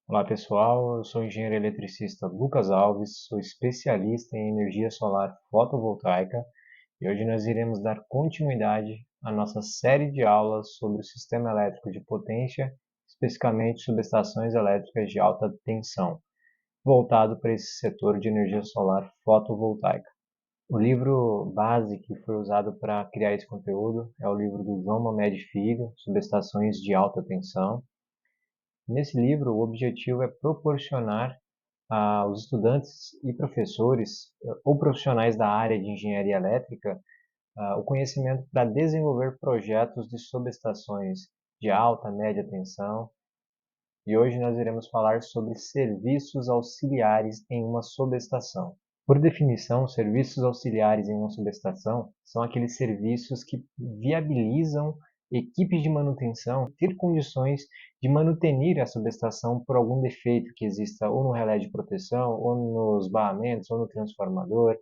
Olá pessoal, eu sou o engenheiro eletricista Lucas Alves, sou especialista em energia solar fotovoltaica e hoje nós iremos dar continuidade à nossa série de aulas sobre o sistema elétrico de potência, especificamente subestações elétricas de alta tensão, voltado para esse setor de energia solar fotovoltaica. O livro base que foi usado para criar esse conteúdo é o livro do João Mamed Filho, Subestações de Alta Tensão. Nesse livro, o objetivo é proporcionar aos estudantes e professores ou profissionais da área de engenharia elétrica o conhecimento para desenvolver projetos de subestações de alta, média tensão. E hoje nós iremos falar sobre serviços auxiliares em uma subestação. Por definição, serviços auxiliares em uma subestação são aqueles serviços que viabilizam equipes de manutenção ter condições de manutenir a subestação por algum defeito que exista ou no relé de proteção, ou nos barramentos, ou no transformador.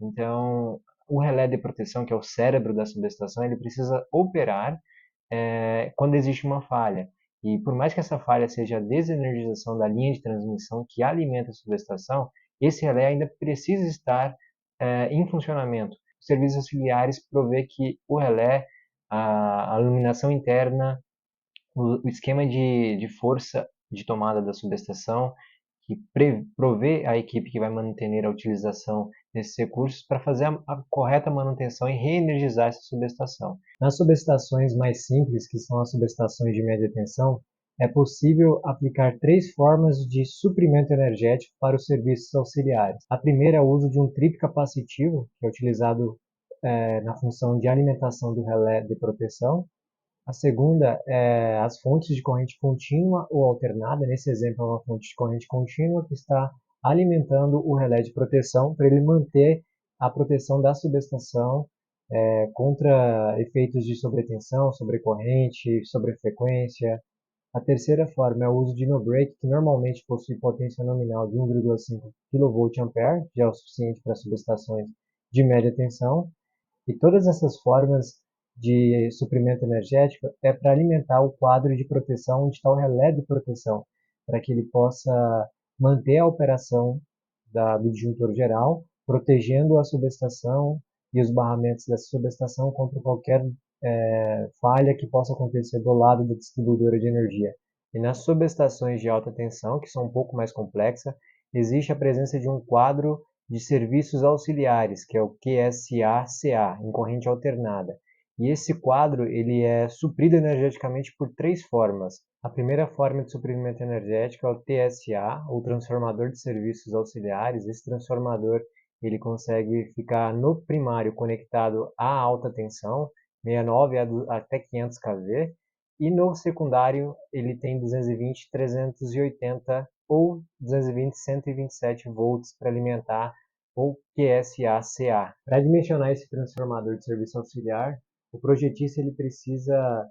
Então, o relé de proteção, que é o cérebro da subestação, ele precisa operar quando existe uma falha. E por mais que essa falha seja a desenergização da linha de transmissão que alimenta a subestação, esse relé ainda precisa estar em funcionamento. Os serviços auxiliares provê que o relé, a iluminação interna, o esquema de força de tomada da subestação, que provê a equipe que vai manter a utilização desses recursos para fazer a correta manutenção e reenergizar essa subestação. Nas subestações mais simples, que são as subestações de média tensão, é possível aplicar três formas de suprimento energético para os serviços auxiliares. A primeira é o uso de um trip capacitivo, que é utilizado na função de alimentação do relé de proteção. A segunda é as fontes de corrente contínua ou alternada. Nesse exemplo, é uma fonte de corrente contínua que está alimentando o relé de proteção para ele manter a proteção da subestação contra efeitos de sobretensão, sobrecorrente, sobrefrequência. A terceira forma é o uso de no-break, que normalmente possui potência nominal de 1,5 kVA, que é o suficiente para subestações de média tensão. E todas essas formas de suprimento energético é para alimentar o quadro de proteção onde está o relé de proteção, para que ele possa manter a operação do disjuntor geral, protegendo a subestação e os barramentos dessa subestação contra qualquer falha que possa acontecer do lado da distribuidora de energia. E nas subestações de alta tensão, que são um pouco mais complexas, existe a presença de um quadro de serviços auxiliares, que é o QSA-CA, em corrente alternada. E esse quadro ele é suprido energeticamente por três formas. A primeira forma de suprimento energético é o TSA, ou transformador de serviços auxiliares. Esse transformador ele consegue ficar no primário conectado à alta tensão, 69 até 500 kV, e no secundário ele tem 220, 380 ou 220, 127 volts para alimentar o QSA-CA. Para dimensionar esse transformador de serviço auxiliar, o projetista ele precisa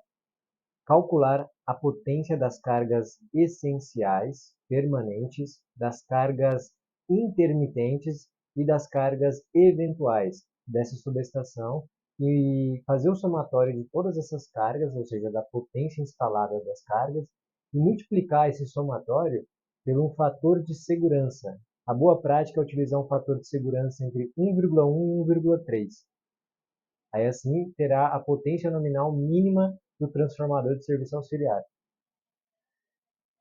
calcular a potência das cargas essenciais, permanentes, das cargas intermitentes e das cargas eventuais dessa subestação e fazer o somatório de todas essas cargas, ou seja, da potência instalada das cargas, e multiplicar esse somatório por um fator de segurança. A boa prática é utilizar um fator de segurança entre 1,1 e 1,3. Aí assim terá a potência nominal mínima do transformador de serviço auxiliar.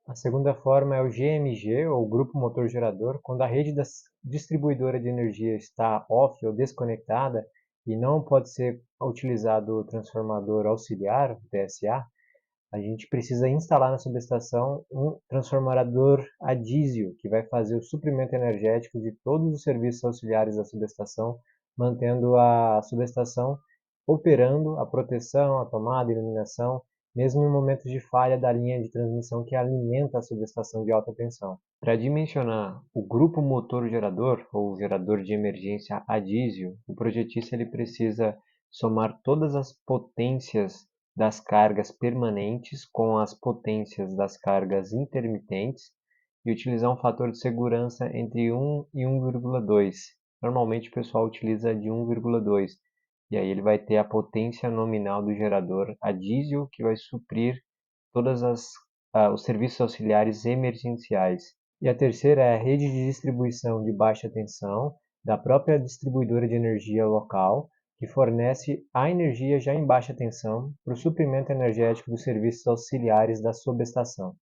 A segunda forma é o GMG, ou Grupo Motor Gerador, quando a rede da distribuidora de energia está off ou desconectada e não pode ser utilizado o transformador auxiliar, o TSA, a gente precisa instalar na subestação um transformador a diesel, que vai fazer o suprimento energético de todos os serviços auxiliares da subestação, mantendo a subestação operando a proteção, a tomada, a iluminação, mesmo em momentos de falha da linha de transmissão que alimenta a subestação de alta tensão. Para dimensionar o grupo motor gerador, ou gerador de emergência a diesel, o projetista ele precisa somar todas as potências das cargas permanentes com as potências das cargas intermitentes e utilizar um fator de segurança entre 1 e 1,2. Normalmente o pessoal utiliza de 1,2. E aí ele vai ter a potência nominal do gerador a diesel, que vai suprir todas as os serviços auxiliares emergenciais. E a terceira é a rede de distribuição de baixa tensão da própria distribuidora de energia local, que fornece a energia já em baixa tensão para o suprimento energético dos serviços auxiliares da subestação.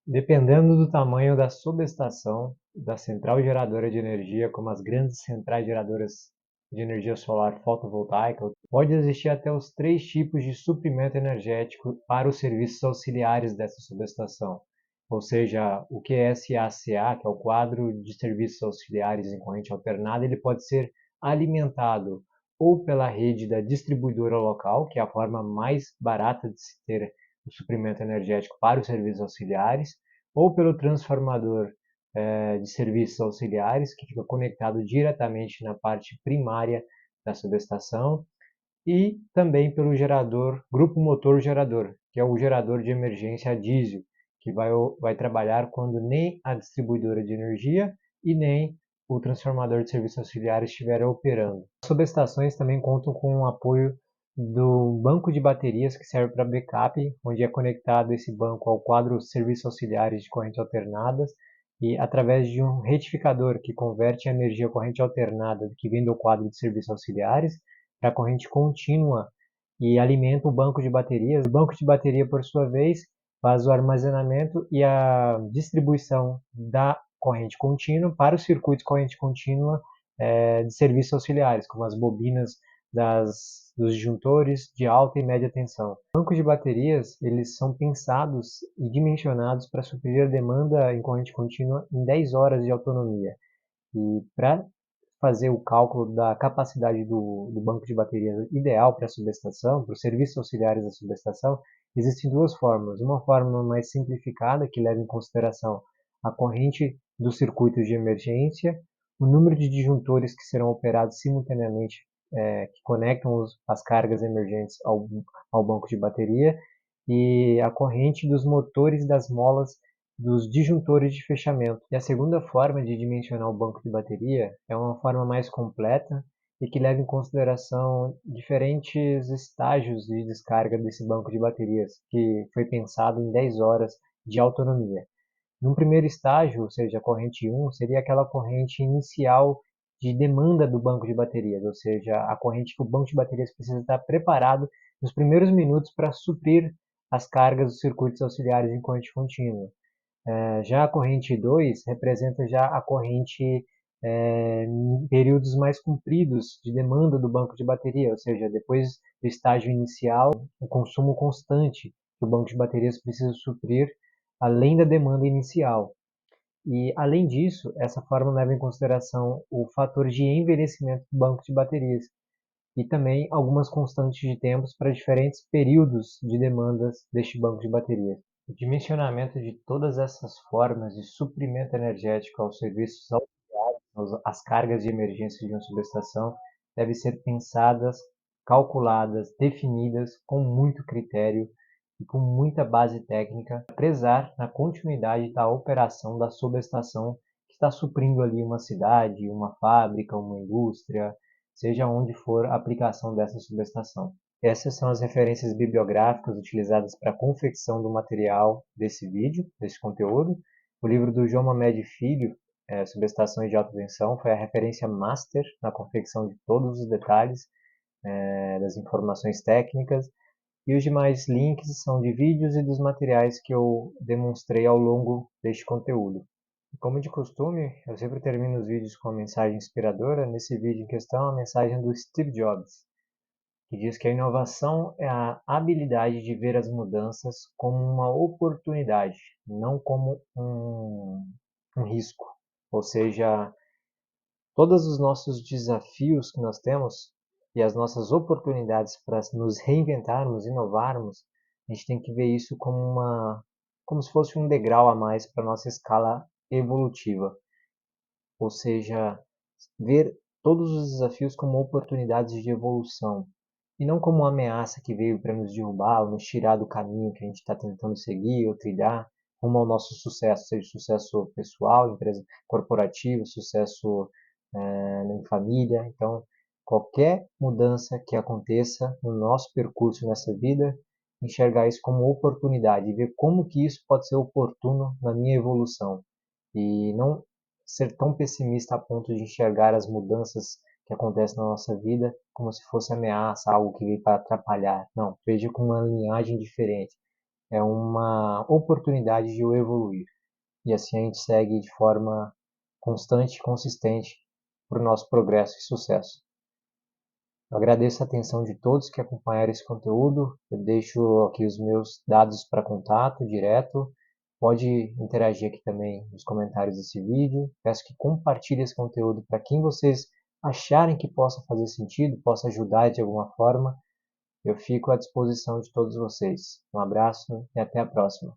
Dependendo do tamanho da subestação, da central geradora de energia, como as grandes centrais geradoras de energia solar fotovoltaica, pode existir até os 3 tipos de suprimento energético para os serviços auxiliares dessa subestação. Ou seja, o QSACA, que é o quadro de serviços auxiliares em corrente alternada, ele pode ser alimentado ou pela rede da distribuidora local, que é a forma mais barata de se ter o suprimento energético para os serviços auxiliares, ou pelo transformador de serviços auxiliares, que fica conectado diretamente na parte primária da subestação, e também pelo gerador, grupo motor gerador, que é o gerador de emergência a diesel, que vai trabalhar quando nem a distribuidora de energia e nem o transformador de serviços auxiliares estiverem operando. As subestações também contam com o apoio do banco de baterias que serve para backup, onde é conectado esse banco ao quadro serviços auxiliares de corrente alternadas e através de um retificador que converte a energia corrente alternada que vem do quadro de serviços auxiliares para a corrente contínua e alimenta o banco de baterias. O banco de bateria, por sua vez, faz o armazenamento e a distribuição da corrente contínua para os circuitos corrente contínua de serviços auxiliares, como as bobinas dos disjuntores de alta e média tensão. Os bancos de baterias eles são pensados e dimensionados para suprir a demanda em corrente contínua em 10 horas de autonomia. E para fazer o cálculo da capacidade do banco de baterias ideal para a subestação, para os serviços auxiliares da subestação, existem duas formas. Uma forma mais simplificada, que leva em consideração a corrente dos circuitos de emergência, o número de disjuntores que serão operados simultaneamente, que conectam as cargas emergentes ao banco de bateria, e a corrente dos motores das molas dos disjuntores de fechamento. E a segunda forma de dimensionar o banco de bateria é uma forma mais completa e que leva em consideração diferentes estágios de descarga desse banco de baterias, que foi pensado em 10 horas de autonomia. Num primeiro estágio, ou seja, a corrente 1, seria aquela corrente inicial de demanda do banco de baterias, ou seja, a corrente que o banco de baterias precisa estar preparado nos primeiros minutos para suprir as cargas dos circuitos auxiliares em corrente contínua. Já a corrente 2 representa já a corrente em períodos mais compridos de demanda do banco de bateria, ou seja, depois do estágio inicial, o consumo constante que o banco de baterias precisa suprir além da demanda inicial. E, além disso, essa forma leva em consideração o fator de envelhecimento do banco de baterias e também algumas constantes de tempos para diferentes períodos de demandas deste banco de baterias. O dimensionamento de todas essas formas de suprimento energético aos serviços auxiliares, às cargas de emergência de uma subestação, deve ser pensadas, calculadas, definidas com muito critério e com muita base técnica, para prezar na continuidade da operação da subestação que está suprindo ali uma cidade, uma fábrica, uma indústria, seja onde for a aplicação dessa subestação. Essas são as referências bibliográficas utilizadas para a confecção do material desse vídeo, desse conteúdo. O livro do João Mamed Filho, Subestações de Alta Tensão, foi a referência master na confecção de todos os detalhes das informações técnicas. E os demais links são de vídeos e dos materiais que eu demonstrei ao longo deste conteúdo. Como de costume, eu sempre termino os vídeos com uma mensagem inspiradora. Nesse vídeo em questão, a mensagem do Steve Jobs, que diz que a inovação é a habilidade de ver as mudanças como uma oportunidade, não como um risco. Ou seja, todos os nossos desafios que nós temos e as nossas oportunidades para nos reinventarmos, inovarmos, a gente tem que ver isso como se fosse um degrau a mais para a nossa escala evolutiva. Ou seja, ver todos os desafios como oportunidades de evolução e não como uma ameaça que veio para nos derrubar ou nos tirar do caminho que a gente está tentando seguir ou trilhar rumo ao nosso sucesso, seja sucesso pessoal, empresa corporativo, sucesso em família. Então, qualquer mudança que aconteça no nosso percurso nessa vida, enxergar isso como oportunidade e ver como que isso pode ser oportuno na minha evolução e não ser tão pessimista a ponto de enxergar as mudanças que acontecem na nossa vida como se fosse ameaça, algo que veio para atrapalhar. Não, veja com uma linhagem diferente. É uma oportunidade de eu evoluir. E assim a gente segue de forma constante e consistente para o nosso progresso e sucesso. Eu agradeço a atenção de todos que acompanharam esse conteúdo. Eu deixo aqui os meus dados para contato direto. Pode interagir aqui também nos comentários desse vídeo. Peço que compartilhe esse conteúdo para quem vocês acharem que possa fazer sentido, possa ajudar de alguma forma. Eu fico à disposição de todos vocês. Um abraço e até a próxima.